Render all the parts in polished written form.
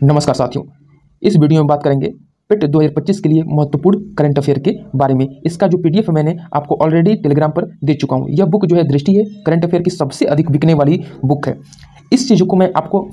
नमस्कार साथियों, इस वीडियो में बात करेंगे पिट 2025 के लिए महत्वपूर्ण करंट अफेयर के बारे में। इसका जो पीडीएफ है मैंने आपको ऑलरेडी टेलीग्राम पर दे चुका हूं। यह बुक जो है दृष्टि है करंट अफेयर की सबसे अधिक बिकने वाली बुक है। इस चीज़ों को मैं आपको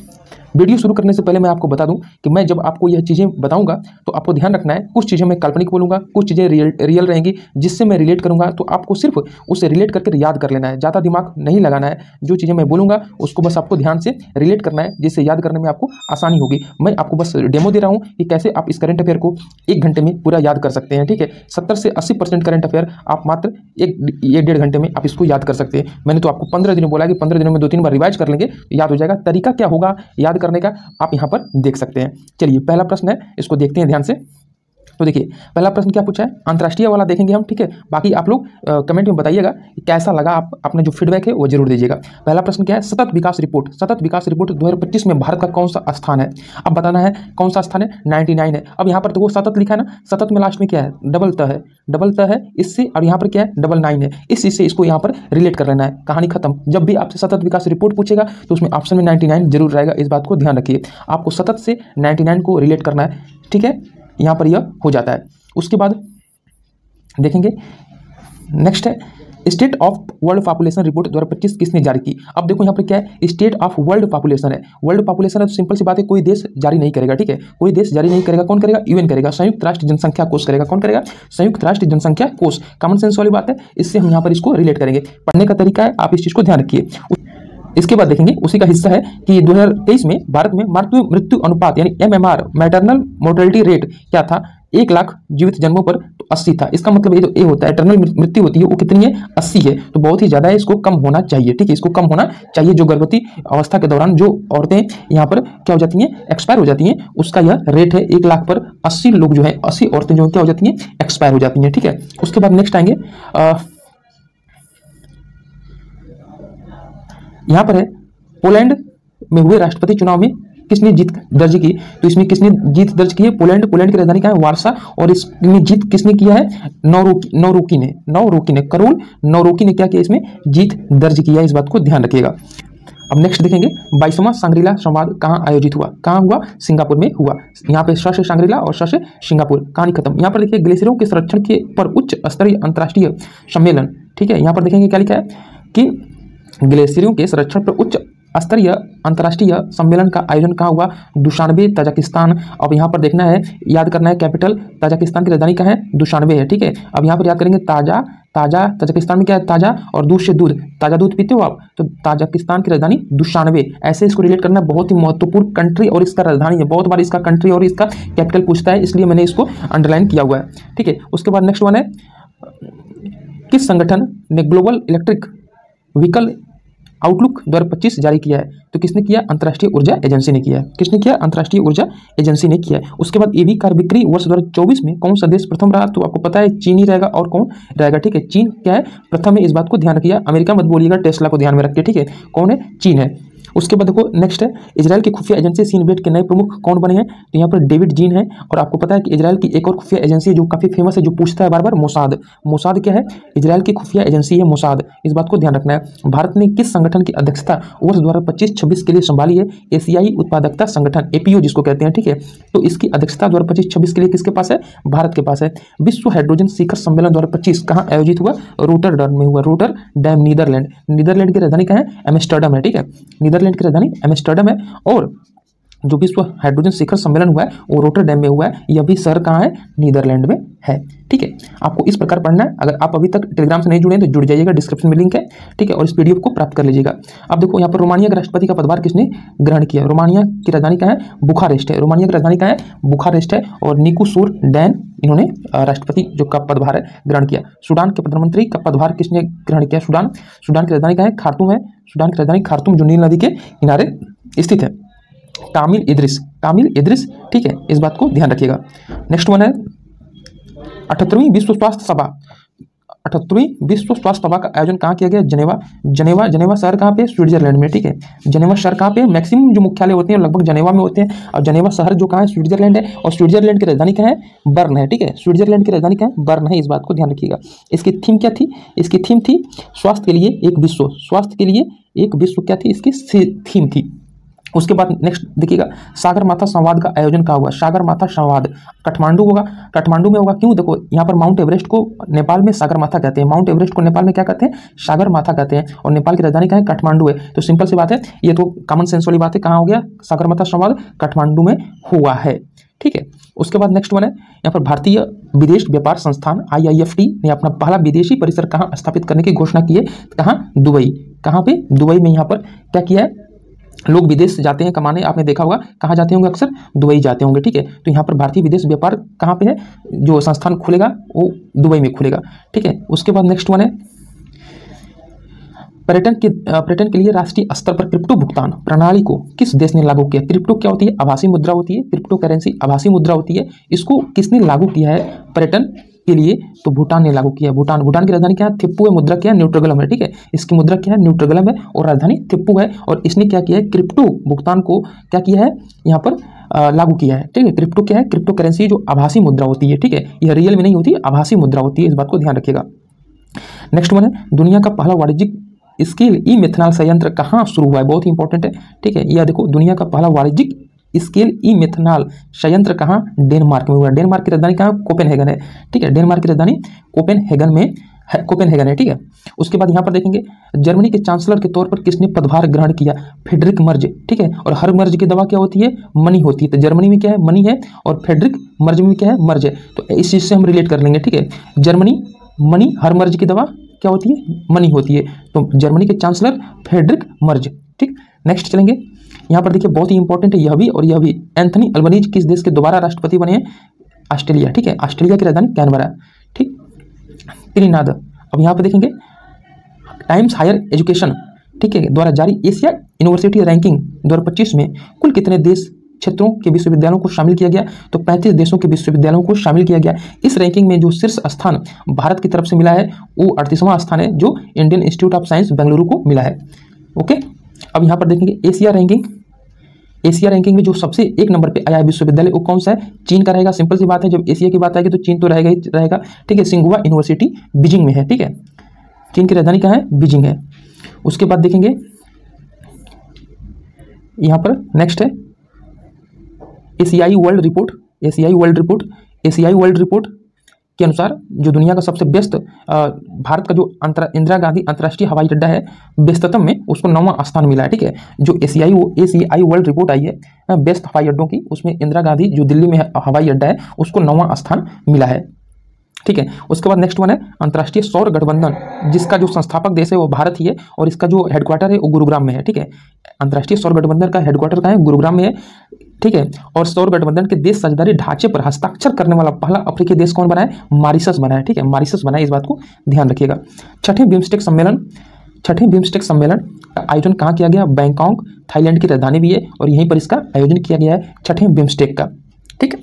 वीडियो शुरू करने से पहले मैं आपको बता दूं कि मैं जब आपको यह चीज़ें बताऊंगा तो आपको ध्यान रखना है, कुछ चीज़ें मैं काल्पनिक बोलूंगा, कुछ चीज़ें रियल रहेंगी, जिससे मैं रिलेट करूंगा। तो आपको सिर्फ उससे रिलेट करके याद कर लेना है, ज़्यादा दिमाग नहीं लगाना है। जो चीज़ें मैं बोलूंगा उसको बस आपको ध्यान से रिलेट करना है, जिससे याद करने में आपको आसानी होगी। मैं आपको बस डेमो दे रहा हूँ कि कैसे आप इस करंट अफेयर को 1 घंटे में पूरा याद कर सकते हैं। ठीक है, 70 से 80% करंट अफेयर आप मात्र एक डेढ़ घंटे में आप इसको याद कर सकते हैं। मैंने तो आपको 15 दिन बोला कि 15 दिनों में 2-3 बार रिवाइज कर लेंगे, याद हो जाएगा। तरीका क्या होगा याद करने का आप यहाँ पर देख सकते हैं। चलिए, पहला प्रश्न है, इसको देखते हैं ध्यान से। तो देखिए, पहला प्रश्न क्या पूछा है, अंतर्राष्ट्रीय वाला देखेंगे हम। ठीक है, बाकी आप लोग कमेंट में बताइएगा कि कैसा लगा, आप अपना जो फीडबैक है वो जरूर दीजिएगा। पहला प्रश्न क्या है, सतत विकास रिपोर्ट 2025 में भारत का कौन सा स्थान है। अब बताना है कौन सा स्थान है, 99 है। अब यहाँ पर तो वो सतत लिखा है ना, सतत में लास्ट में क्या है, डबल त है इससे, और यहाँ पर क्या है, 99 है। इस चीज़ से इसको यहाँ पर रिलेट कर लेना है, कहानी खत्म। जब भी आपसे सतत विकास रिपोर्ट पूछेगा तो उसमें ऑप्शन में 99 जरूर रहेगा, इस बात को ध्यान रखिए। आपको सतत से 99 को रिलेट करना है। ठीक है, यहाँ पर यह हो जाता है। उसके बाद देखेंगे, नेक्स्ट है state of world population report 2025 किसने जारी की। अब देखो यहाँ पर क्या है, स्टेट ऑफ वर्ल्ड पॉपुलेशन है। वर्ल्ड पॉपुलेशन है तो सिंपल सी बात है, कोई देश जारी नहीं करेगा। ठीक है, कोई देश जारी नहीं करेगा, कौन करेगा, यूएन करेगा, संयुक्त राष्ट्र जनसंख्या कोष करेगा। कौन करेगा, संयुक्त राष्ट्र जनसंख्या कोष। कॉमन सेंस वाली बात है, इससे हम यहाँ पर इसको रिलेट करेंगे। पढ़ने का तरीका है, आप इस चीज़ को ध्यान रखिए। इसके बाद देखेंगे, उसी का हिस्सा है कि 2023 में भारत में मृत्यु अनुपात यानी MMR मैटरनल मोर्टेलिटी रेट क्या था, 1 लाख जीवित जन्मों पर तो 80 था। इसका मतलब ये जो ए होता है, एटर्नल मृत्यु होती है, वो कितनी है, 80 है। तो बहुत ही ज्यादा है, इसको कम होना चाहिए। ठीक है, इसको कम होना चाहिए। जो गर्भवती अवस्था के दौरान जो औरतें यहाँ पर क्या हो जाती हैं, एक्सपायर हो जाती हैं, उसका यह रेट है। 1 लाख पर 80 लोग जो है, 80 औरतें जो क्या हो जाती हैं, एक्सपायर हो जाती हैं। ठीक है, उसके बाद नेक्स्ट आएंगे, यहाँ पर है पोलैंड में हुए राष्ट्रपति चुनाव में किसने जीत दर्ज की। तो इसमें किसने जीत दर्ज की है, पोलैंड। पोलैंड की राजधानी क्या है, वार्सा। और इसमें जीत किसने किया है, नौरोकी ने करोल नौरोकी ने क्या किया, इसमें जीत दर्ज किया है। इस बात को ध्यान रखिएगा। अब नेक्स्ट देखेंगे, 22वां सांग्रीला संवाद कहाँ आयोजित हुआ। कहाँ हुआ, सिंगापुर में हुआ। यहाँ पे श से सांग्रीला और श से सिंगापुर, कहानी खत्म। यहाँ पर देखिए, ग्लेशियरों के संरक्षण के पर उच्च स्तरीय अंतर्राष्ट्रीय सम्मेलन। ठीक है, यहाँ पर देखेंगे क्या लिखा है कि ग्लेशियरों के संरक्षण पर उच्च स्तरीय अंतर्राष्ट्रीय सम्मेलन का आयोजन कहाँ हुआ, दुशानबे, ताजिकिस्तान। अब यहाँ पर देखना है, याद करना है, कैपिटल ताजिकिस्तान की राजधानी कहाँ है, दुशानबे है। ठीक है, अब यहाँ पर याद करेंगे, ताजा ताजिकिस्तान में क्या है, ताजा, और दूध से दूध, ताजा दूध पीते हो आप, तो ताजिकिस्तान की राजधानी दुशानबे। ऐसे इसको रिलेट करना, बहुत ही महत्वपूर्ण कंट्री और इसका राजधानी है। बहुत बार इसका कंट्री और इसका कैपिटल पूछता है, इसलिए मैंने इसको अंडरलाइन किया हुआ है। ठीक है, उसके बाद नेक्स्ट वन है, किस संगठन ने ग्लोबल इलेक्ट्रिक व्हीकल आउटलुक 2025 जारी किया है। तो किसने किया, अंतर्राष्ट्रीय ऊर्जा एजेंसी ने किया है। किसने किया, अंतर्राष्ट्रीय ऊर्जा एजेंसी ने किया है। उसके बाद ईवी कार बिक्री वर्ष 2024 में कौन सा देश प्रथम रहा। तो आपको पता है चीन ही रहेगा, और कौन रहेगा। ठीक है, चीन क्या है, प्रथम है। इस बात को ध्यान रखिएगा, अमेरिका मत बोलिएगा, टेस्ला को ध्यान में रखिए। ठीक है, कौन है, चीन है। उसके बाद देखो, नेक्स्ट है, इजराइल की खुफिया एजेंसी सीनबेट के नए प्रमुख कौन बने हैं। तो यहाँ पर डेविड जीन है। और आपको पता है कि इजराइल की एक और खुफिया एजेंसी जो काफ़ी फेमस है, जो पूछता है बार बार, मोसाद। मोसाद क्या है, इजराइल की खुफिया एजेंसी है मोसाद। इस बात को ध्यान रखना है। भारत ने किस संगठन की अध्यक्षता वर्ष 2025-26 के लिए संभाली है, एशियाई उत्पादकता संगठन, APO जिसको कहते हैं। ठीक है, तो इसकी अध्यक्षता 2025-26 के लिए किसके पास है, भारत के पास है। विश्व हाइड्रोजन शिखर सम्मेलन 2025 कहाँ आयोजित हुआ, रोटरडैम में हुआ। रोटरडैम नीदरलैंड की राजधानी कहाँ है, एम्स्टर्डम है। ठीक है, नीदरलैंड की राजधानी एम्स्टर्डम है। और जो विश्व हाइड्रोजन शिखर सम्मेलन हुआ है वो रोटरडैम में हुआ है। यह भी शहर कहाँ है, नीदरलैंड में है। ठीक है, आपको इस प्रकार पढ़ना है। अगर आप अभी तक टेलीग्राम से नहीं जुड़े हैं तो जुड़ जाइएगा, डिस्क्रिप्शन में लिंक है। ठीक है, और इस पीडीएफ को प्राप्त कर लीजिएगा। अब देखो, यहाँ पर रोमानिया के राष्ट्रपति का पदभार किसने ग्रहण किया। रोमानिया की राजधानी कहाँ है, बुखारेस्ट है। रोमानिया की राजधानी कहाँ है, बुखारेस्ट है। और निकोसोर डैन इन्होंने राष्ट्रपति जो का पदभार है ग्रहण किया। सूडान के प्रधानमंत्री का पदभार किसने ग्रहण किया, सूडान की राजधानी कहाँ है, खार्तूम है। सूडान की राजधानी खार्तूम, जो नील नदी के किनारे स्थित है। कामिल इद्रिस। ठीक है, इस बात को ध्यान रखिएगा। नेक्स्ट वन है, 78वीं विश्व स्वास्थ्य सभा का आयोजन कहाँ किया गया, जनेवा शहर कहाँ पे, स्विट्जरलैंड में। ठीक है, जनेवा शहर कहाँ पे, मैक्सिमम जो मुख्यालय होते हैं लगभग जनेवा में होते हैं। और जनेवा शहर जो कहाँ है, स्विट्जरलैंड है। और स्विट्जरलैंड की राजधानी कहाँ है, बर्न है। ठीक है, स्विट्जरलैंड की राजधानी कहाँ है, बर्न है। इस बात को ध्यान रखिएगा। इसकी थीम क्या थी, इसकी थीम थी स्वास्थ्य के लिए एक विश्व। स्वास्थ्य के लिए एक विश्व क्या थी, इसकी थीम थी। उसके बाद नेक्स्ट देखिएगा, सागरमाथा संवाद का आयोजन कहाँ हुआ? सागरमाथा संवाद काठमांडू होगा, काठमांडू में होगा। क्यों? देखो यहाँ पर माउंट एवरेस्ट को नेपाल में सागरमाथा कहते हैं, माउंट एवरेस्ट को नेपाल में क्या कहते हैं? सागरमाथा कहते हैं। और नेपाल की राजधानी कहाँ है? काठमांडू है। तो सिंपल सी बात है, ये तो कॉमन सेंस वाली बात है। कहाँ हो गया सागरमाथा संवाद? काठमांडू में हुआ है। ठीक है, उसके बाद नेक्स्ट वन है यहाँ पर भारतीय विदेश व्यापार संस्थान IIFT ने अपना पहला विदेशी परिसर कहाँ स्थापित करने की घोषणा की है? कहाँ? दुबई। कहाँ पे? दुबई में यहाँ पर क्या किया है? लोग विदेश से जाते हैं कमाने, आपने देखा होगा कहाँ जाते होंगे? अक्सर दुबई जाते होंगे। ठीक है, तो यहाँ पर भारतीय विदेश व्यापार कहाँ पे है? जो संस्थान खुलेगा वो दुबई में खुलेगा। ठीक है, उसके बाद नेक्स्ट वन है पर्यटन के लिए राष्ट्रीय स्तर पर क्रिप्टो भुगतान प्रणाली को किस देश ने लागू किया? क्रिप्टो क्या होती है? आभासी मुद्रा होती है। क्रिप्टो करेंसी आभासी मुद्रा होती है। इसको किसने लागू किया है पर्यटन के लिए? तो भूटान ने लागू किया। भूटान, भूटान की राजधानी क्या है? थिम्पू है। मुद्रा क्या है? न्यूट्रगलम है। ठीक है, इसकी मुद्रा क्या है? न्यूट्रगलम है और राजधानी थिम्पू है। और इसने क्या किया है? क्रिप्टो भुगतान को क्या किया है यहाँ पर? लागू किया है। ठीक है, क्रिप्टो क्या है? क्रिप्टो करेंसी जो आभासी मुद्रा होती है। ठीक है, यह रियल में नहीं होती, आभासी मुद्रा होती है। इस बात को ध्यान रखिएगा। नेक्स्ट वन है दुनिया का पहला वाणिज्यिक स्केल ई मेथनॉल संयंत्र कहाँ शुरू हुआ है? बहुत ही इंपॉर्टेंट है। ठीक है, यह देखो दुनिया का पहला वाणिज्यिक स्केल ई मेथनॉल संयंत्र कहाँ? डेनमार्क में हुआ। डेनमार्क की राजधानी कहाँ? कोपेनहेगन है। ठीक है, डेनमार्क की राजधानी कोपेनहेगन में है, कोपेनहेगन है। ठीक है, उसके बाद यहाँ पर देखेंगे जर्मनी के चांसलर के तौर पर किसने पदभार ग्रहण किया? Friedrich Merz. ठीक है, और हर मर्ज की दवा क्या होती है? मनी होती है। तो जर्मनी में क्या है? मनी है। और फ्रेडरिक मर्ज में क्या है? मर्ज है। तो इस चीज़ से हम रिलेट कर लेंगे। ठीक है, जर्मनी मनी, हर मर्ज की दवा क्या होती है? मनी होती है। तो जर्मनी के चांसलर फ्रेडरिक मर्ज। ठीक, नेक्स्ट चलेंगे। यहाँ पर देखिए बहुत ही इंपॉर्टेंट है यह भी और यह भी। एंथनी अल्बनीज किस देश के दोबारा राष्ट्रपति बने हैं? ऑस्ट्रेलिया। ठीक है, ऑस्ट्रेलिया की राजधानी कैनबरा। ठीक, त्रिनाद। अब यहाँ पर देखेंगे टाइम्स हायर एजुकेशन, ठीक है, द्वारा जारी एशिया यूनिवर्सिटी रैंकिंग 2025 में कुल कितने देश क्षेत्रों के विश्वविद्यालयों को शामिल किया गया? तो 35 देशों के विश्वविद्यालयों को शामिल किया गया। इस रैंकिंग में जो शीर्ष स्थान भारत की तरफ से मिला है वो 38वां स्थान है, जो Indian institute of science Bengaluru को मिला है। ओके, अब यहाँ पर देखेंगे एशिया रैंकिंग। एशिया रैंकिंग में जो सबसे एक नंबर पे आया विश्वविद्यालय वो कौन सा है? चीन का रहेगा। सिंपल सी बात है, जब एशिया की बात आएगी तो चीन तो रहेगा ही रहेगा। ठीक है, सिंघुआ यूनिवर्सिटी बीजिंग में है। ठीक है, चीन की राजधानी कहाँ है? बीजिंग है। उसके बाद देखेंगे यहाँ पर नेक्स्ट है एशियाई वर्ल्ड रिपोर्ट। एशियाई वर्ल्ड रिपोर्ट के अनुसार जो दुनिया का सबसे व्यस्त भारत का जो इंदिरा गांधी अंतर्राष्ट्रीय हवाई अड्डा है व्यस्ततम में, उसको 9वां स्थान मिला है। ठीक है, जो एशियाई वर्ल्ड रिपोर्ट आई है व्यस्त हवाई अड्डों की, उसमें इंदिरा गांधी जो दिल्ली में हवाई अड्डा है उसको 9वां स्थान मिला है। ठीक है, उसके बाद नेक्स्ट वन है अंतर्राष्ट्रीय सौर गठबंधन, जिसका जो संस्थापक देश है वो भारत ही है और इसका जो हेडक्वार्टर है वो गुरुग्राम में है। ठीक है, अंतर्राष्ट्रीय सौर गठबंधन का हेडक्वार्टर कहाँ है? गुरुग्राम में है। ठीक है, और सौर गठबंधन के देश साझेदारी ढांचे पर हस्ताक्षर करने वाला पहला अफ्रीकी देश कौन बना है? मॉरिशस बना है। ठीक है, मॉरिशस बना है, इस बात को ध्यान रखिएगा। छठे बिम्स्टेक सम्मेलन का आयोजन कहाँ किया गया? बैंकॉक, थाईलैंड की राजधानी भी है और यहीं पर इसका आयोजन किया गया है छठे बिम्स्टेक का। ठीक है,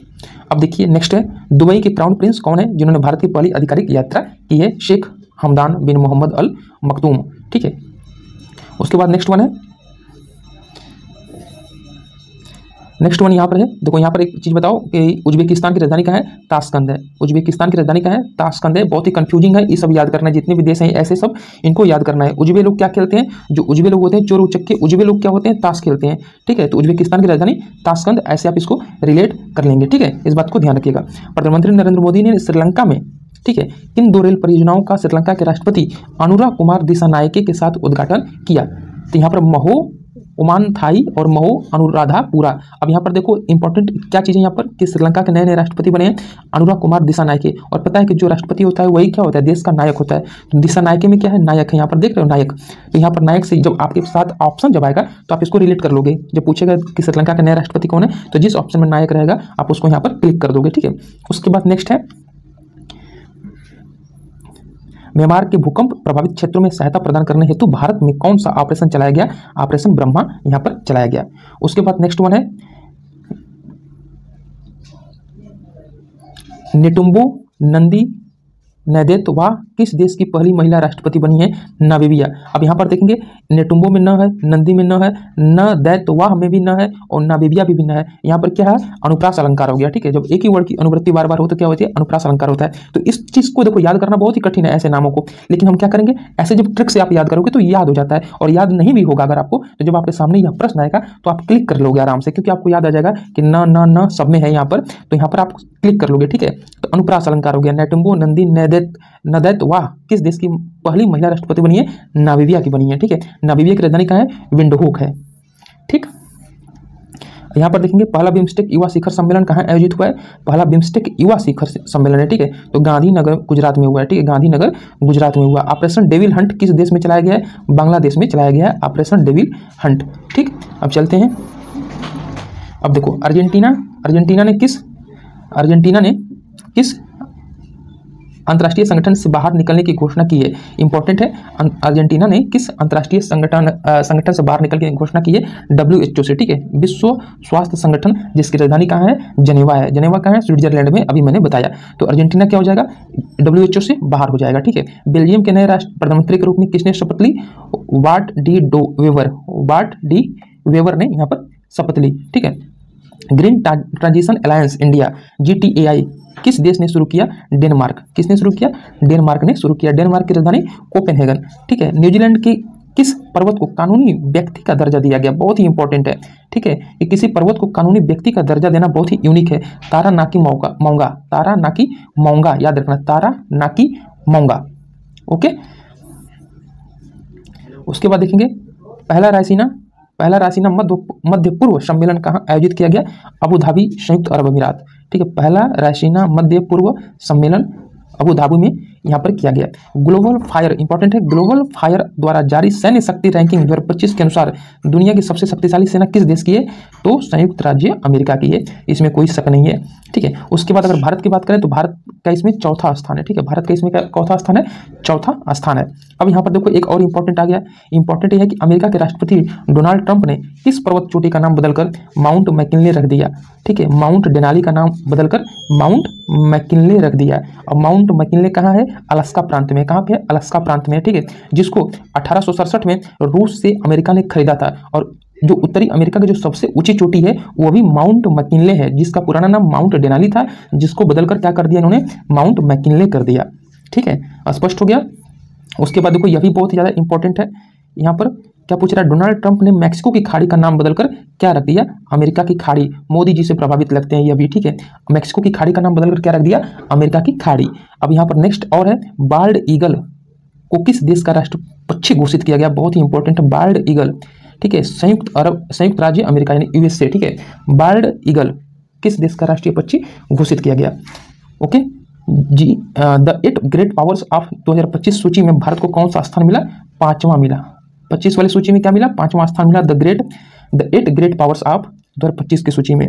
अब देखिए नेक्स्ट है दुबई के क्राउन प्रिंस कौन है जिन्होंने भारत की पहली आधिकारिक यात्रा की है? शेख हमदान बिन मोहम्मद अल मखदूम। ठीक है, उसके बाद नेक्स्ट वन यहाँ पर है। देखो यहाँ पर एक चीज़ बताओ कि उज्बेकिस्तान की राजधानी कहाँ है? ताशकंद है। उज्बेकिस्तान की राजधानी कहाँ है? ताशकंद है। बहुत ही कंफ्यूजिंग है, ये सब याद करना है, जितने भी देश हैं ऐसे सब इनको याद करना है। उज्बे लोग क्या खेलते हैं? जो उज्बे लोग होते हैं चोर उचक्के, उज्बे लोग क्या होते हैं? ताश खेलते हैं। ठीक है, तो उज्बेकिस्तान की राजधानी ताशकंद, ऐसे आप इसको रिलेट कर लेंगे। ठीक है, इस बात को ध्यान रखिएगा। प्रधानमंत्री नरेंद्र मोदी ने श्रीलंका में, ठीक है, इन 2 रेल परियोजनाओं का श्रीलंका के राष्ट्रपति अनुरा कुमार दिसानायके के साथ उद्घाटन किया। तो यहाँ पर महो ओमान थाई और महो अनुराधापुरा। अब यहाँ पर देखो इंपॉर्टेंट क्या चीज़ें यहाँ पर कि श्रीलंका के नए राष्ट्रपति बने हैं अनुरा कुमार दिसानायके। और पता है कि जो राष्ट्रपति होता है वही क्या होता है? देश का नायक होता है। तो दिसानायके में क्या है? नायक है। यहाँ पर देख रहे हो नायक। तो यहाँ पर नायक से जब आपके साथ ऑप्शन जब आएगा तो आप इसको रिलेट कर लोगे। जब पूछेगा कि श्रीलंका का नया राष्ट्रपति कौन है तो जिस ऑप्शन में नायक रहेगा आप उसको यहाँ पर क्लिक कर दोगे। ठीक है, उसके बाद नेक्स्ट है म्यांमार के भूकंप प्रभावित क्षेत्रों में सहायता प्रदान करने हेतु भारत में कौन सा ऑपरेशन चलाया गया? ऑपरेशन ब्रह्मा यहाँ पर चलाया गया। उसके बाद नेक्स्ट वन है नेटुम्बो नंदी नैदेतवा किस देश की पहली महिला राष्ट्रपति बनी है? नामीबिया। अब यहाँ पर देखेंगे नेटुम्बो में न है, नंदी में न है, न दैतवाह में भी न है और नामीबिया भी न है। यहाँ पर क्या है? अनुप्रास अलंकार हो गया। ठीक है, जब एक ही वर्ड की अनुवृत्ति बार बार हो तो क्या होती है? अनुप्रास अलंकार होता है। तो इस चीज को देखो याद करना बहुत ही कठिन है ऐसे नामों को, लेकिन हम क्या करेंगे, ऐसे जब ट्रिक से आप याद करोगे तो याद हो जाता है। और याद नहीं भी होगा अगर आपको, तो जब आपके सामने यह प्रश्न आएगा तो आप क्लिक कर लोगे आराम से, क्योंकि आपको याद आ जाएगा कि न न न सब में है यहाँ पर, तो यहाँ पर आप क्लिक कर लोगे। ठीक है, तो अनुप्रास अलंकार हो गया। नेटुम्बो नंदी नदैत वाह किस देश की पहली महिला राष्ट्रपति बनी है? नामीबिया की बनी है। ठीक है, नामीबिया की राजधानी कहाँ है? विंडहोक है। ठीक, यहाँ पर देखेंगे पहला बिम्स्टेक युवा शिखर सम्मेलन कहाँ आयोजित हुआ है? पहला बिम्स्टेक युवा शिखर सम्मेलन है। ठीक है, तो गांधीनगर गुजरात में हुआ है। ठीक है, गांधीनगर गुजरात में हुआ। ऑपरेशन डेविल हंट किस देश में चलाया गया है? बांग्लादेश में चलाया गया है ऑपरेशन डेविल हंट। ठीक, अब चलते हैं। अब देखो अर्जेंटीना ने किस अंतर्राष्ट्रीय संगठन से बाहर निकलने की घोषणा की है? इंपॉर्टेंट है, अर्जेंटीना ने किस अंतर्राष्ट्रीय संगठन से बाहर निकलने की घोषणा की है? WHO से। ठीक है, विश्व स्वास्थ्य संगठन, जिसकी राजधानी कहाँ है? जेनेवा है। जेनेवा कहाँ है? स्विट्जरलैंड में, अभी मैंने बताया। तो अर्जेंटीना क्या हो जाएगा? WHO से बाहर हो जाएगा। ठीक है, बेल्जियम के नए राष्ट्र प्रधानमंत्री के रूप में किसने शपथ ली? वार्ट डी वेवर ने यहाँ पर शपथ ली। ठीक है, green transition alliance India GTAI किस देश ने शुरू किया? डेनमार्क। किसने शुरू किया? डेनमार्क ने शुरू किया। डेनमार्क की राजधानी कोपेनहेगन। ठीक है, न्यूजीलैंड की किस पर्वत को कानूनी व्यक्ति का दर्जा दिया गया? बहुत ही इंपॉर्टेंट है। ठीक है, कि किसी पर्वत को कानूनी व्यक्ति का दर्जा देना बहुत ही यूनिक है। तारा नाकी मौंगा, तारा नाकी मौंगा, याद रखना, तारा नाकी मौंगा। ओके, उसके बाद देखेंगे पहला रायसीना मध्य पूर्व सम्मेलन कहाँ आयोजित किया गया? अबू धाबी, संयुक्त अरब अमीरात। ठीक है, पहला रायसीना मध्य पूर्व सम्मेलन अबू धाबी में यहाँ पर किया गया। ग्लोबल फायर, इंपॉर्टेंट है, ग्लोबल फायर द्वारा जारी सैन्य शक्ति रैंकिंग 2025 के अनुसार दुनिया की सबसे शक्तिशाली सेना किस देश की है? तो संयुक्त राज्य अमेरिका की है, इसमें कोई शक नहीं है। ठीक है, उसके बाद अगर भारत की बात करें तो भारत का इसमें चौथा स्थान है। ठीक है, भारत का इसमें चौथा स्थान है, चौथा स्थान है। अब यहाँ पर देखो एक और इंपॉर्टेंट आ गया। इंपॉर्टेंट यह है कि अमेरिका के राष्ट्रपति डोनाल्ड ट्रंप ने किस पर्वत चोटी का नाम बदलकर माउंट मैकिनले रख दिया? ठीक है, माउंट डेनाली का नाम बदलकर माउंट मैकिनले रख दिया। और माउंट मैकिनले कहाँ है? अलास्का प्रांत में। कहाँ पे है? अलास्का प्रांत में। ठीक है, जिसको 1867 में रूस से अमेरिका ने खरीदा था। और जो उत्तरी अमेरिका की जो सबसे ऊंची चोटी है वो भी माउंट मैकिनले है, जिसका पुराना नाम माउंट डेनाली था, जिसको बदलकर क्या कर दिया इन्होंने? माउंट मैकिनले कर दिया। ठीक है, स्पष्ट हो गया। उसके बाद देखो यह भी बहुत ज़्यादा इंपॉर्टेंट है। यहाँ पर क्या पूछ रहा है? डोनाल्ड ट्रंप ने मैक्सिको की खाड़ी का नाम बदलकर क्या रख दिया? अमेरिका की खाड़ी। मोदी जी से प्रभावित लगते हैं ये भी। ठीक है, मैक्सिको की खाड़ी का नाम बदलकर क्या रख दिया? अमेरिका की खाड़ी। अब यहाँ पर नेक्स्ट और है, बाल्ड ईगल को किस देश का राष्ट्र पक्षी घोषित किया गया? बहुत ही इंपॉर्टेंट है, बाल्ड ईगल। ठीक है, संयुक्त राज्य अमेरिका यानी USA। ठीक है, बाल्ड ईगल किस देश का राष्ट्रीय पक्षी घोषित किया गया? ओके जी, द 8 ग्रेट पावर्स ऑफ 2025 सूची में भारत को कौन सा स्थान मिला? 5वां मिला। 25 वाली सूची में क्या मिला? 5वां स्थान मिला, द 8 ग्रेट पावर्स ऑफ 2025 की सूची में।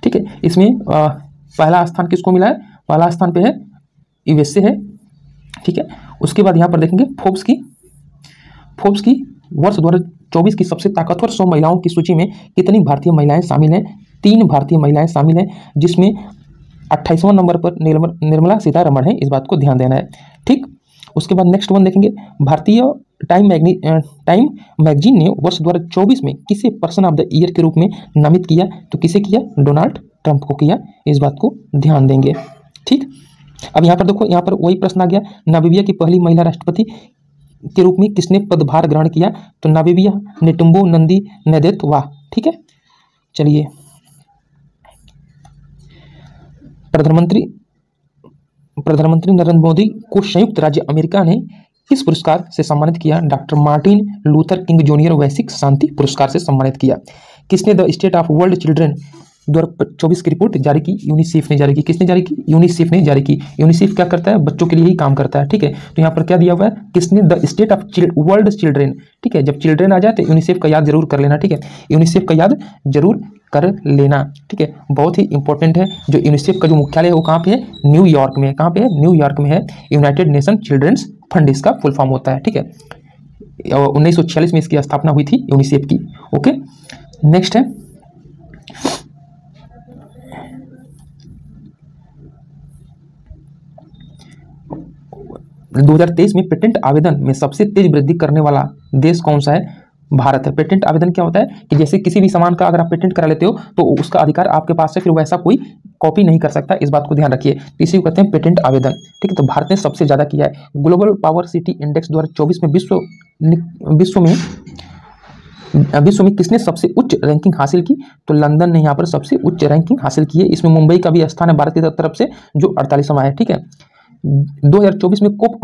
ठीक है, इसमें पहला स्थान किसको मिला है? पहला स्थान पे है USA है। ठीक है, उसके बाद यहाँ पर देखेंगे फोर्ब्स की वर्ष 2024 की सबसे ताकतवर 100 महिलाओं की सूची में कितनी भारतीय महिलाएं शामिल हैं? 3 भारतीय महिलाएं शामिल हैं, जिसमें 28वां नंबर पर निर्मला सीतारमण है। इस बात को ध्यान देना है। ठीक, उसके बाद नेक्स्ट वन देखेंगे, भारतीय टाइम मैगजीन ने वर्ष 2024 में किसे पर्सन ऑफ द ईयर के रूप में नामित किया? तो किसे किया? डोनाल्ड ट्रंप को किया। इस बात को ध्यान देंगे। ठीक, अब यहाँ पर देखो, यहाँ पर वही प्रश्न आ गया, नामीबिया की पहली महिला राष्ट्रपति के रूप में किसने पदभार ग्रहण किया? तो नामीबिया नेटुम्बो नंदी नदैतवाह। ठीक है, चलिए, प्रधानमंत्री नरेंद्र मोदी को संयुक्त राज्य अमेरिका ने किस पुरस्कार से सम्मानित किया? Doctor Martin Luther king junior वैश्विक शांति पुरस्कार से सम्मानित किया। किसने the state of world children 2024 की रिपोर्ट जारी की? यूनिसेफ ने जारी की। किसने जारी की? यूनिसेफ ने जारी की। यूनिसेफ क्या करता है? बच्चों के लिए ही काम करता है। ठीक है, तो यहाँ पर क्या दिया हुआ है? किसने? The state of world children. ठीक है, जब चिल्ड्रन आ जाए तो यूनिसेफ का याद जरूर कर लेना। ठीक है, यूनिसेफ का याद जरूर कर लेना। ठीक है, बहुत ही इंपॉर्टेंट है। जो यूनिसेफ का जो मुख्यालय है वो कहाँ पे है? न्यूयॉर्क में। कहाँ पे है? न्यूयॉर्क में है। यूनाइटेड नेशन चिल्ड्रंस फंड इसका फुल फॉर्म होता है। ठीक है, 1946 में इसकी स्थापना हुई थी यूनिसेफ की। ओके, नेक्स्ट है, 2023 में पेटेंट आवेदन में सबसे तेज वृद्धि करने वाला देश कौन सा है? भारत है। पेटेंट आवेदन क्या होता है कि जैसे किसी भी सामान का अगर आप पेटेंट करा लेते हो तो उसका अधिकार आपके पास है, फिर वैसा कोई कॉपी नहीं कर सकता, इस बात को ध्यान रखिए। इसी को कहते हैं पेटेंट आवेदन, ठीक है। तो भारत ने सबसे ज्यादा किया है। ग्लोबल पावर सिटी इंडेक्स 2024 में विश्व में किसने सबसे उच्च रैंकिंग हासिल की? तो लंदन ने यहाँ पर सबसे उच्च रैंकिंग हासिल की है। इसमें मुंबई का भी स्थान है भारत की तरफ से, जो 48वां है, ठीक है। 2024 में कोप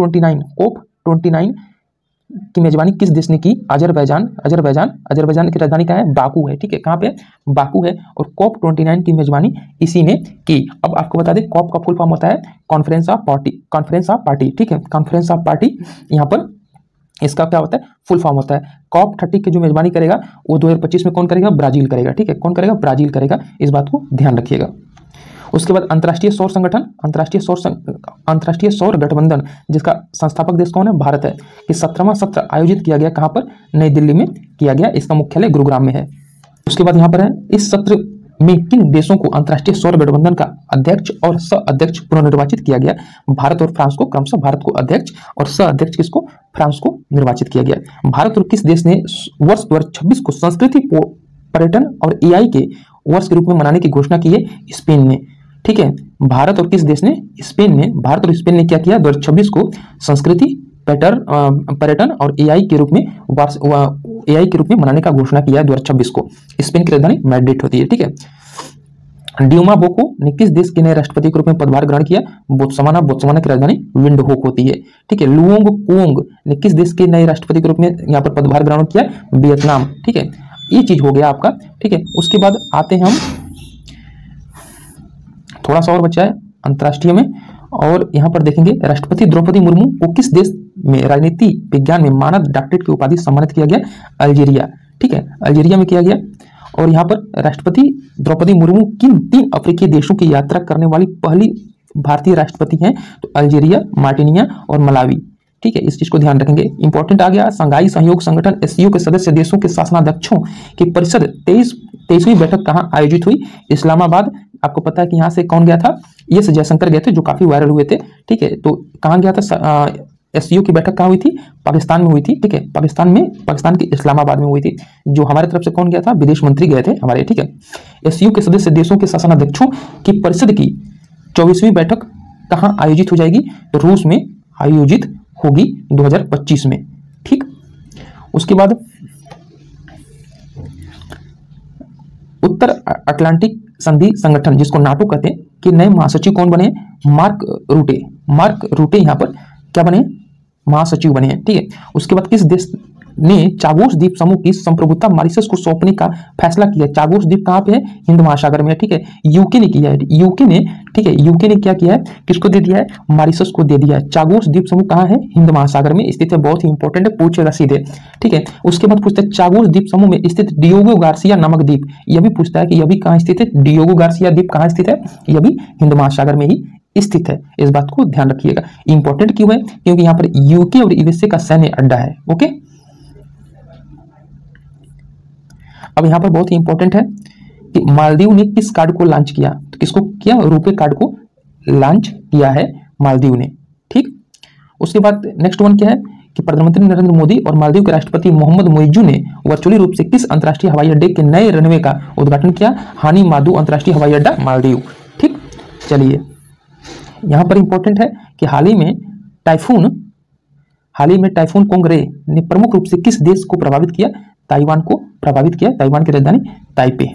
29 की मेजबानी किस देश ने की? अजरबैजान की राजधानी कहाँ है? बाकू है, ठीक है। कहाँ पे? बाकू है। और कोप 29 की मेजबानी इसी ने की। अब आपको बता दें कोप का फुल फॉर्म होता है कॉन्फ्रेंस ऑफ पार्टी, ठीक है। कॉन्फ्रेंस ऑफ पार्टी यहाँ पर इसका क्या होता है? फुल फॉर्म होता है। कॉप 30 की जो मेजबानी करेगा वो 2025 में कौन करेगा? ब्राजील करेगा, ठीक है। कौन करेगा? ब्राजील करेगा, इस बात को ध्यान रखिएगा। उसके बाद अंतर्राष्ट्रीय सौर गठबंधन जिसका संस्थापक देश कौन है? भारत है। कि 17वां सत्र आयोजित किया गया कहाँ पर? नई दिल्ली में किया गया। इसका मुख्यालय गुरुग्राम में है। उसके बाद यहाँ पर है इस सत्र में किन देशों को अंतर्राष्ट्रीय सौर गठबंधन का अध्यक्ष और सह अध्यक्ष पुनर्निर्वाचित किया गया? भारत और फ्रांस को, क्रमशः भारत को अध्यक्ष और सह अध्यक्ष किसको? फ्रांस को निर्वाचित किया गया। भारत और किस देश ने वर्ष 2026 को संस्कृति पर्यटन और एआई के वर्ष के रूप में मनाने की घोषणा की है? स्पेन ने, ठीक है। भारत और किस देश ने? स्पेन ने। भारत और स्पेन ने क्या किया? 2026 को संस्कृति पर्यटन और एआई के रूप में मनाने का घोषणा किया है 2026 को। स्पेन की राजधानी मैड्रिड होती है, ठीक है। ड्यूमा बोको ने किस देश के नए राष्ट्रपति के रूप में पदभार ग्रहण किया? बोत्सवाना की राजधानी विंडहोक होती है, ठीक है। लुओंग कुओंग ने किस देश के नए राष्ट्रपति के रूप में यहाँ पर पदभार ग्रहण किया? वियतनाम, ठीक है। ये चीज हो गया आपका, ठीक है। उसके बाद आते हैं हम, थोड़ा सा और बचा है अंतर्राष्ट्रीय में, और यहाँ पर देखेंगे राष्ट्रपति द्रौपदी मुर्मू को किस देश में राजनीति विज्ञान में मानद डॉक्टरेट की उपाधि सम्मानित किया गया? अल्जीरिया, ठीक है। अल्जीरिया में किया गया। और यहाँ पर राष्ट्रपति द्रौपदी मुर्मू किन 3 अफ्रीकी देशों की यात्रा करने वाली पहली भारतीय राष्ट्रपति हैं? तो अल्जीरिया, मार्टिनिया और मलावी, ठीक है। इस चीज को ध्यान रखेंगे। इंपॉर्टेंट आ गया। संघाई सहयोग संगठन एससीओ के सदस्य देशों के शासनाध्यक्षों की परिषद 23वीं बैठक कहाँ आयोजित हुई? इस्लामाबाद। आपको पता है कि यहाँ से कौन गया था? ये जयशंकर गए थे, जो काफी वायरल हुए थे, ठीक है। तो कहाँ गया था? एससीओ की बैठक कहाँ हुई थी? पाकिस्तान में हुई थी, ठीक है। पाकिस्तान के इस्लामाबाद में हुई थी। जो हमारे तरफ से कौन गया था? विदेश मंत्री गए थे हमारे, ठीक है। एससीओ के सदस्य देशों के शासनाध्यक्षों की परिषद की 24वीं बैठक कहाँ आयोजित हो जाएगी? तो रूस में आयोजित होगी 2025 में, ठीक। उसके बाद उत्तर अटलांटिक संधि संगठन जिसको नाटो कहते हैं कि नए महासचिव कौन बने? मार्क रूटे यहाँ पर क्या बने? महासचिव बने हैं, ठीक है। उसके बाद किस देश ने चागोस द्वीप समूह की संप्रभुता मॉरिशस को सौंपने का फैसला किया? चागोस द्वीप कहाँ पे है? हिंद महासागर में है, ठीक है। यूके ने किया है, यूके ने क्या किया है? किसको दे दिया है? मॉरिशस को दे दिया है। चागोस द्वीप समूह कहाँ है? हिंद महासागर में स्थित है। बहुत ही इंपॉर्टेंट है, पूछेगा सीधे, ठीक है। उसके बाद पूछता है चागोस द्वीप समूह में स्थित डियोगो गार्सिया नामक द्वीप, यह भी पूछता है कि यह भी कहाँ स्थित है? डियोगो गार्सिया द्वीप कहाँ स्थित है? यह भी हिंद महासागर में ही स्थित है। इस बात को ध्यान रखिएगा। इंपॉर्टेंट क्यों है? क्योंकि यहाँ पर यूके और यूएसए का सैन्य अड्डा है, ओके। अब यहाँ पर बहुत ही इंपॉर्टेंट है कि मालदीव ने किस कार्ड को लॉन्च किया? तो किसको किया? रुपे कार्ड को लॉन्च किया है मालदीव ने, ठीक। उसके बाद नेक्स्ट वन क्या है कि प्रधानमंत्री नरेंद्र मोदी और मालदीव के राष्ट्रपति मोहम्मद मोइजू ने वर्चुअली रूप से किस अंतर्राष्ट्रीय हवाई अड्डे के नए रनवे का उद्घाटन किया? हानी माधु अंतर्राष्ट्रीय हवाई अड्डा, मालदीव, ठीक। चलिए, यहाँ पर इंपॉर्टेंट है कि हाल ही में टाइफून कोंगरे ने प्रमुख रूप से किस देश को प्रभावित किया? ताइवान को प्रभावित किया। ताइवान की राजधानी ताइपे।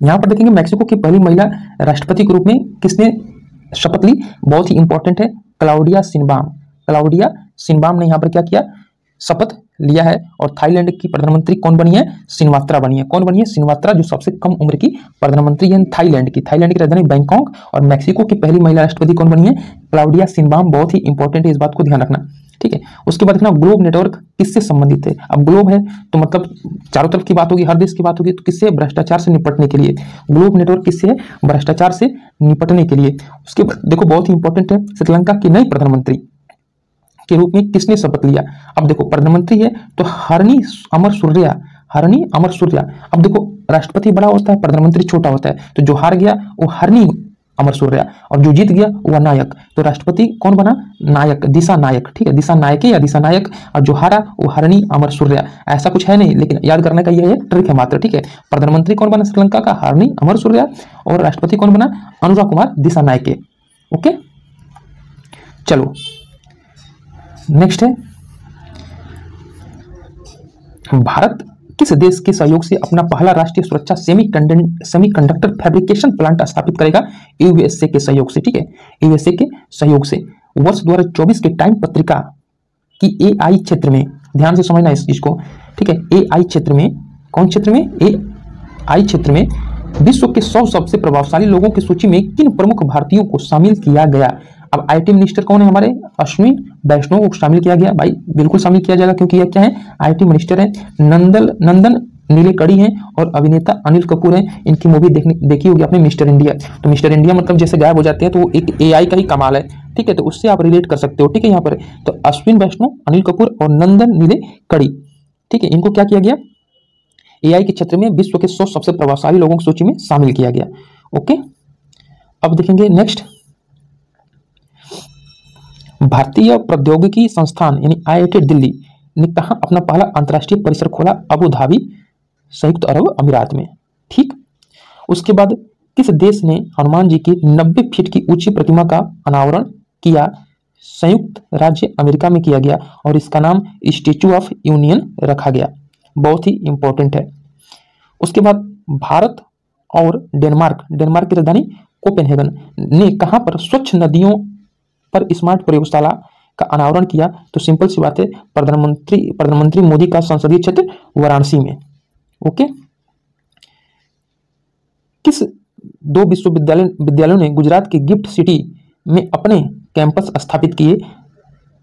यहां पर देखेंगे मैक्सिको की पहली महिला राष्ट्रपति के रूप में किसने शपथ ली? बहुत ही इंपॉर्टेंट है, क्लाउडिया सिनबाम ने यहां पर क्या किया? शपथ लिया है। और थाईलैंड की प्रधानमंत्री कौन बनी है? सिनवात्रा बनी है। कौन बनी है? सिनवात्रा, जो सबसे कम उम्र की प्रधानमंत्री है थाईलैंड की राजधानी बैंकॉक। और मैक्सिको की पहली महिला राष्ट्रपति कौन बनी है? क्लाउडिया सिनबाम। बहुत ही इंपॉर्टेंट है, इस बात को ध्यान रखना, ठीक है। उसके बाद देखना ग्लोब नेटवर्क किससे संबंधित है? अब ग्लोब है तो मतलब चारों तरफ की बात होगी, हर देश की बात होगी, तो किससे? भ्रष्टाचार से निपटने के लिए। ग्लोब नेटवर्क किससे है? भ्रष्टाचार से निपटने के लिए। उसके बाद देखो बहुत ही इंपॉर्टेंट है, श्रीलंका की नई प्रधानमंत्री के रूप में किसने शपथ लिया? अब देखो प्रधानमंत्री है तो हरनी अमर सूर्या। अब देखो राष्ट्रपति बड़ा होता है, प्रधानमंत्री छोटा होता है, तो जो हार गया वो हरनी अमर सूर्या, और जो जीत गया वह नायक। तो राष्ट्रपति कौन बना? नायक, दिशा नायक, ठीक है, दिशा नायक या दिशा नायक, और जो हारा वो हरणी अमर सूर्या। ऐसा कुछ है नहीं, लेकिन याद करने का यह ट्रिक है मात्र, ठीक है। प्रधानमंत्री कौन बना श्रीलंका का? हरणी अमर सूर्या, और राष्ट्रपति कौन बना? अनुराग कुमार दिशा नायक। ओके, चलो नेक्स्ट है, भारत किस देश के सहयोग से अपना पहला राष्ट्रीय सुरक्षा सेमीकंडक्टर फैब्रिकेशन प्लांट स्थापित करेगा? यूएसए के सहयोग से, ठीक है, यूएसए के सहयोग से। वर्ष 2024 के टाइम पत्रिका की एआई क्षेत्र में, ध्यान से समझना इस चीज को, ठीक है, एआई क्षेत्र में, कौन क्षेत्र में? एआई क्षेत्र में विश्व के 100 सबसे प्रभावशाली लोगों की सूची में किन प्रमुख भारतीयों को शामिल किया गया? अब आईटी मिनिस्टर कौन है हमारे? अश्विनी वैष्णव को शामिल किया गया। भाई बिल्कुल शामिल किया जाएगा, क्योंकि यह क्या है? आईटी मिनिस्टर है। नंदन नीलेकणी हैं, और अभिनेता अनिल कपूर हैं। इनकी मूवी देखी होगी आपने, मिस्टर इंडिया। तो मिस्टर इंडिया मतलब जैसे गायब हो जाते हैं, तो वो एक एआई का ही कमाल है, ठीक है, तो उससे आप रिलेट कर सकते हो, ठीक है। यहाँ पर तो अश्विन वैष्णव, अनिल कपूर और नंदन नीलेकणी, ठीक है, इनको क्या किया गया? एआई के क्षेत्र में विश्व के 100 सबसे प्रभावशाली लोगों की सूची में शामिल किया गया। ओके, अब देखेंगे नेक्स्ट, भारतीय प्रौद्योगिकी संस्थान यानी आईआईटी दिल्ली ने कहा अपना पहला अंतर्राष्ट्रीय परिसर खोला? अबू धाबी, संयुक्त अरब अमीरात में, ठीक। उसके बाद किस देश ने हनुमान जी की 90 फीट की ऊंची प्रतिमा का अनावरण किया? संयुक्त राज्य अमेरिका में किया गया, और इसका नाम स्टैच्यू ऑफ यूनियन रखा गया। बहुत ही इंपॉर्टेंट है। उसके बाद भारत और डेनमार्क की राजधानी कोपेनहेगन ने कहां पर स्वच्छ नदियों पर स्मार्ट प्रयोगशाला का अनावरण किया? तो सिंपल सी बात है, प्रधानमंत्री मोदी का संसदीय क्षेत्र वाराणसी में। ओके, किस 2 विद्यालयों ने गुजरात के गिफ्ट सिटी में अपने कैंपस स्थापित किए?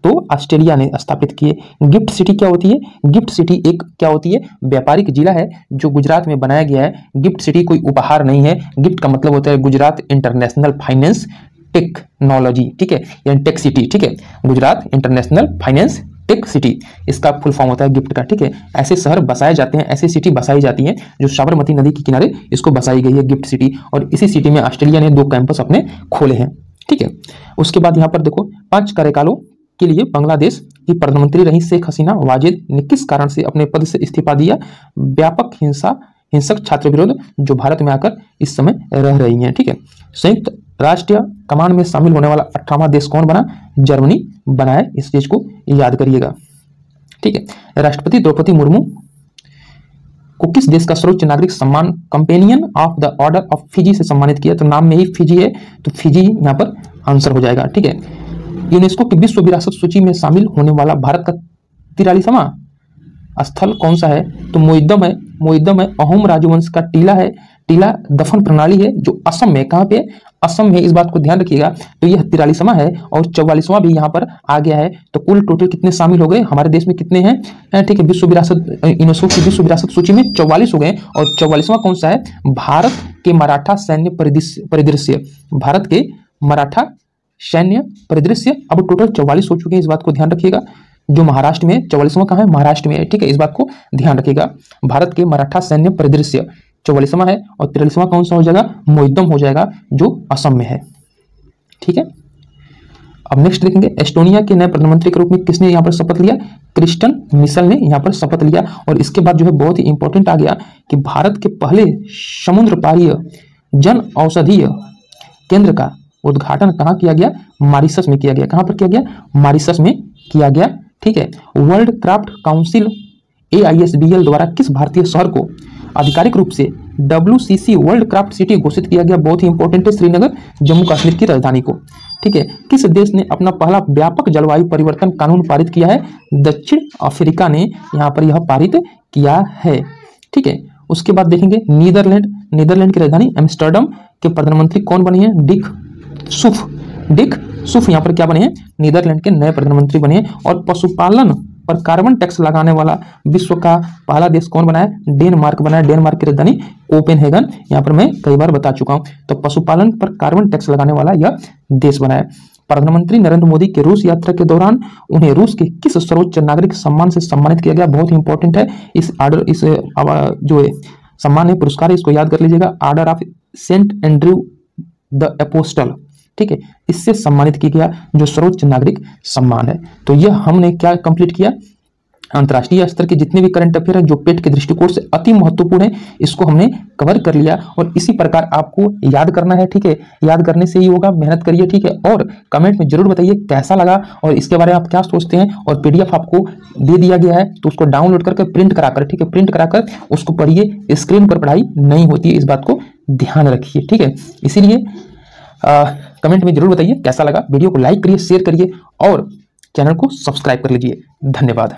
तो ऑस्ट्रेलिया ने स्थापित किए। गिफ्ट सिटी क्या होती है? गिफ्ट सिटी एक क्या होती है? व्यापारिक जिला है जो गुजरात में बनाया गया है। गिफ्ट सिटी कोई उपहार नहीं है। गिफ्ट का मतलब होता है गुजरात इंटरनेशनल फाइनेंस टेक्नोलॉजी, ठीक है, यानी टेक सिटी, ठीक है, Gujarat international finance tech city, इसका फुल फॉर्म होता है गिफ्ट का, ठीक है। ऐसे शहर बसाए जाते हैं, ऐसी सिटी बसाई जाती है जो साबरमती नदी के किनारे इसको बसाई गई है गिफ्ट सिटी, और इसी सिटी में ऑस्ट्रेलिया ने 2 कैंपस अपने खोले हैं, ठीक है। उसके बाद यहाँ पर देखो, 5 कार्यकालों के लिए बांग्लादेश की प्रधानमंत्री रही शेख हसीना वाजिद ने किस कारण से अपने पद से इस्तीफा दिया? व्यापक हिंसक छात्र विरोध जो भारत में आकर इस समय रह रही हैं, ठीक है। संयुक्त राष्ट्र कमान में शामिल होने वाला 18वां देश कौन बना? जर्मनी बना है, इस चीज को याद करिएगा, ठीक है। राष्ट्रपति द्रौपदी मुर्मू को किस देश का सर्वोच्च नागरिक सम्मान companion of the order of Fiji से सम्मानित किया? तो नाम में ही फिजी है, तो फिजी यहाँ पर आंसर हो जाएगा, ठीक है। यूनेस्को की विश्व विरासत सूची में शामिल होने वाला भारत का 43वां स्थल कौन सा है? तो मोइदम है, अहोम राजवंश का टीला है, टीला दफन प्रणाली है जो असम में, कहाँ पे? असम में, इस बात को ध्यान रखिएगा। तो यह 43वां है, और 44वां भी यहाँ पर आ गया है। तो कुल टोटल कितने शामिल हो गए? हमारे देश में कितने हैं? ठीक है, विश्व विरासत, यूनेस्को की विश्व विरासत सूची में 44 हो गए, और 44वां कौन सा है? भारत के मराठा सैन्य परिदृश्य, भारत के मराठा सैन्य परिदृश्य। अब टोटल 44 हो चुके हैं, इस बात को ध्यान रखिएगा। जो महाराष्ट्र में 44वां कहाँ है? महाराष्ट्र में है, ठीक है, इस बात को ध्यान रखिएगा। भारत के मराठा सैन्य परिदृश्य 44वां है, और 43वां कौन सा हो जाएगा? मोइदम हो जाएगा, जो असम में है, ठीक है। अब नेक्स्ट देखेंगे, एस्टोनिया के नए प्रधानमंत्री के रूप में किसने यहाँ पर शपथ लिया? क्रिस्टन मिशेल ने यहाँ पर शपथ लिया। और इसके बाद जो है बहुत ही इंपॉर्टेंट आ गया कि भारत के पहले समुद्र पारीय जन औषधीय केंद्र का उद्घाटन कहाँ किया गया? मॉरिशस में किया गया। कहाँ पर किया गया? मॉरिशस में किया गया, ठीक है। वर्ल्ड क्राफ्ट काउंसिल AISBL द्वारा किस भारतीय शहर को आधिकारिक रूप से WCC वर्ल्ड क्राफ्ट सिटी घोषित किया गया? बहुत ही इंपॉर्टेंट है, श्रीनगर, जम्मू कश्मीर की राजधानी को, ठीक है। किस देश ने अपना पहला व्यापक जलवायु परिवर्तन कानून पारित किया है? दक्षिण अफ्रीका ने यहाँ पर यह पारित किया है, ठीक है। उसके बाद देखेंगे नीदरलैंड की राजधानी एम्स्टर्डम के प्रधानमंत्री कौन बने हैं? डिक सूफ यहाँ पर क्या बने हैं? नीदरलैंड के नए प्रधानमंत्री बने हैं। और पशुपालन पर कार्बन टैक्स लगाने वाला विश्व का पहला देश कौन बना है? डेनमार्क बना है। डेनमार्क की राजधानी कोपेनहेगन, यहाँ पर मैं कई बार बता चुका हूँ। तो पशुपालन पर कार्बन टैक्स लगाने वाला यह देश बना है। प्रधानमंत्री नरेंद्र मोदी के रूस यात्रा के दौरान उन्हें रूस के किस सर्वोच्च नागरिक सम्मान से सम्मानित किया गया? बहुत ही इंपॉर्टेंट है, इस जो सम्मान है, पुरस्कार है, इसको याद कर लीजिएगा। Order of saint Andrew the apostle, ठीक है, इससे सम्मानित किया गया, जो सर्वोच्च नागरिक सम्मान है। तो यह हमने क्या कंप्लीट किया, अंतर्राष्ट्रीय स्तर के जितने भी करंट अफेयर है जो पेट के दृष्टिकोण से अति महत्वपूर्ण है, इसको हमने कवर कर लिया। और इसी प्रकार आपको याद करना है, ठीक है, याद करने से ही होगा, मेहनत करिए, ठीक है। और कमेंट में जरूर बताइए कैसा लगा और इसके बारे में आप क्या सोचते हैं। और पीडीएफ आपको दे दिया गया है तो उसको डाउनलोड करके प्रिंट कराकर, ठीक है, प्रिंट कराकर उसको पढ़िए। स्क्रीन पर पढ़ाई नहीं होती है, इस बात को ध्यान रखिए, ठीक है। इसीलिए कमेंट में जरूर बताइए कैसा लगा। वीडियो को लाइक करिए, शेयर करिए और चैनल को सब्सक्राइब कर लीजिए। धन्यवाद।